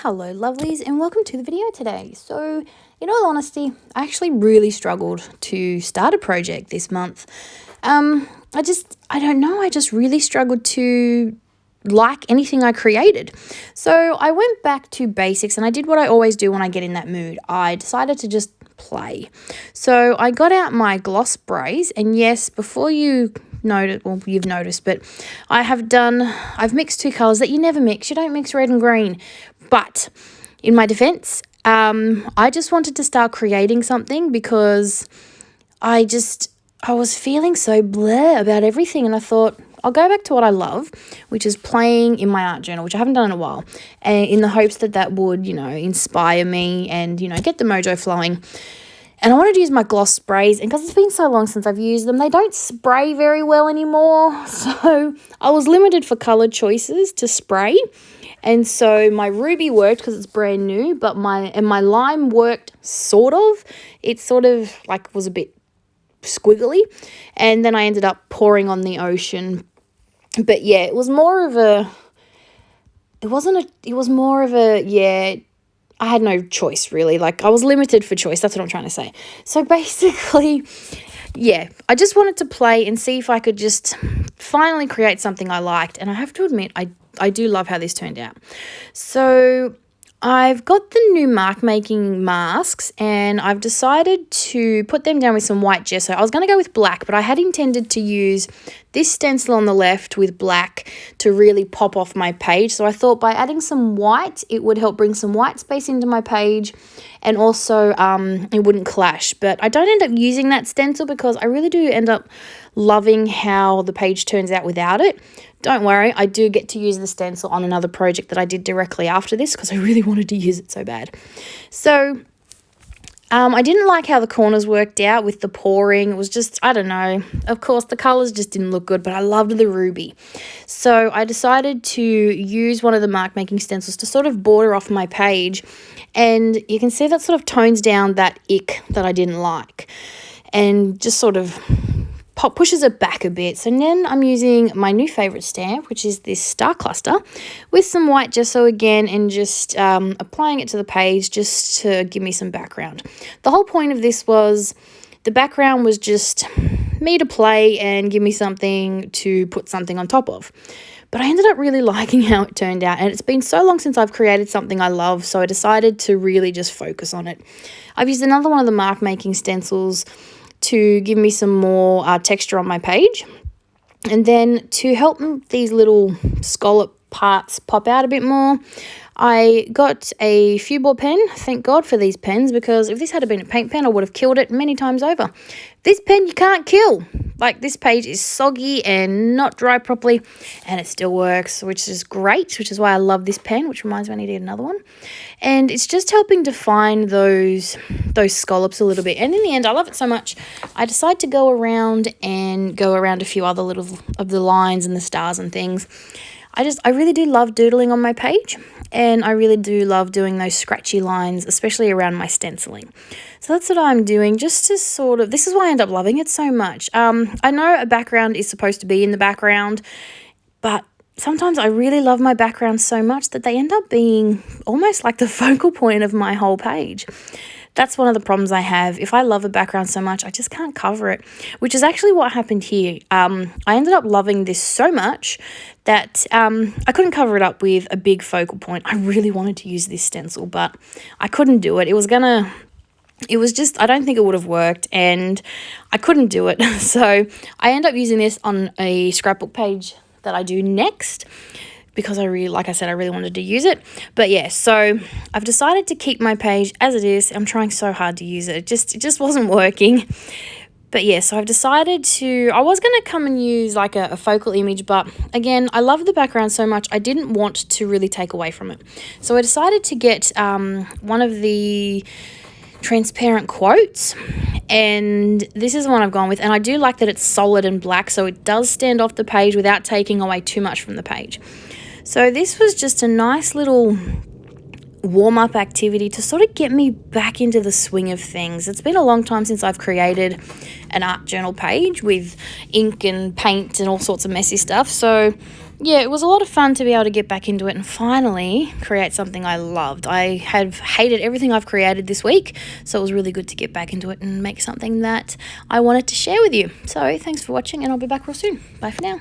Hello lovelies and welcome to the video today. So in all honesty, I actually really struggled to start a project this month. I just really struggled to like anything I created. So I went back to basics and I did what I always do when I get in that mood. I decided to just play. So I got out my gloss sprays, and yes, before you've noticed, but I've mixed two colors that you never mix. You don't mix red and green. But in my defense, I just wanted to start creating something because I was feeling so bleh about everything, and I thought I'll go back to what I love, which is playing in my art journal, which I haven't done in a while, and in the hopes that would, inspire me and, get the mojo flowing. And I wanted to use my gloss sprays, and because it's been so long since I've used them, they don't spray very well anymore. So I was limited for colour choices to spray. And so my ruby worked because it's brand new, but my lime worked sort of. It sort of was a bit squiggly, and then I ended up pouring on the ocean. But yeah, it was more of a I had no choice really. I was limited for choice. That's what I'm trying to say. So basically, yeah, I just wanted to play and see if I could just finally create something I liked. And I have to admit, I do love how this turned out. So I've got the new mark making masks, and I've decided to put them down with some white gesso. I was going to go with black, but I had intended to use this stencil on the left with black to really pop off my page. So I thought by adding some white, it would help bring some white space into my page, and also it wouldn't clash. But I don't end up using that stencil because I really do end up loving how the page turns out without it. Don't worry, I do get to use the stencil on another project that I did directly after this because I really wanted to use it so bad. So I didn't like how the corners worked out with the pouring. It was just, I don't know. Of course, the colours just didn't look good, but I loved the ruby. So I decided to use one of the mark making stencils to sort of border off my page. And you can see that sort of tones down that ick that I didn't like, and just sort of pushes it back a bit. So then I'm using my new favourite stamp, which is this star cluster, with some white gesso again, and just applying it to the page just to give me some background. The whole point of this was the background was just me to play and give me something to put something on top of. But I ended up really liking how it turned out, and it's been so long since I've created something I love, so I decided to really just focus on it. I've used another one of the mark making stencils to give me some more texture on my page. And then to help these little scallop parts pop out a bit more, I got a Fubo pen. Thank God for these pens, because if this had been a paint pen, I would have killed it many times over. This pen you can't kill. This page is soggy and not dry properly, and it still works, which is great, which is why I love this pen, which reminds me I need to get another one. And it's just helping define those scallops a little bit. And in the end, I love it so much, I decided to go around a few other little of the lines and the stars and things. I really do love doodling on my page, and I really do love doing those scratchy lines, especially around my stenciling. So that's what I'm doing, just to this is why I end up loving it so much. I know a background is supposed to be in the background, but sometimes I really love my background so much that they end up being almost like the focal point of my whole page. That's one of the problems I have. If I love a background so much, I just can't cover it, which is actually what happened here. I ended up loving this so much that I couldn't cover it up with a big focal point. I really wanted to use this stencil, but I couldn't do it. I don't think it would have worked, and I couldn't do it. So I end up using this on a scrapbook page that I do next, because I really wanted to use it. But yeah, so I've decided to keep my page as it is. I'm trying so hard to use it. It just wasn't working. But yeah, so I've decided I was going to come and use a focal image, but again, I love the background so much, I didn't want to really take away from it. So I decided to get one of the transparent quotes, and this is the one I've gone with, and I do like that it's solid and black, so it does stand off the page without taking away too much from the page. So this was just a nice little warm-up activity to sort of get me back into the swing of things. It's been a long time since I've created an art journal page with ink and paint and all sorts of messy stuff, so yeah, it was a lot of fun to be able to get back into it and finally create something I loved. I have hated everything I've created this week, so it was really good to get back into it and make something that I wanted to share with you. So thanks for watching, and I'll be back real soon. Bye for now.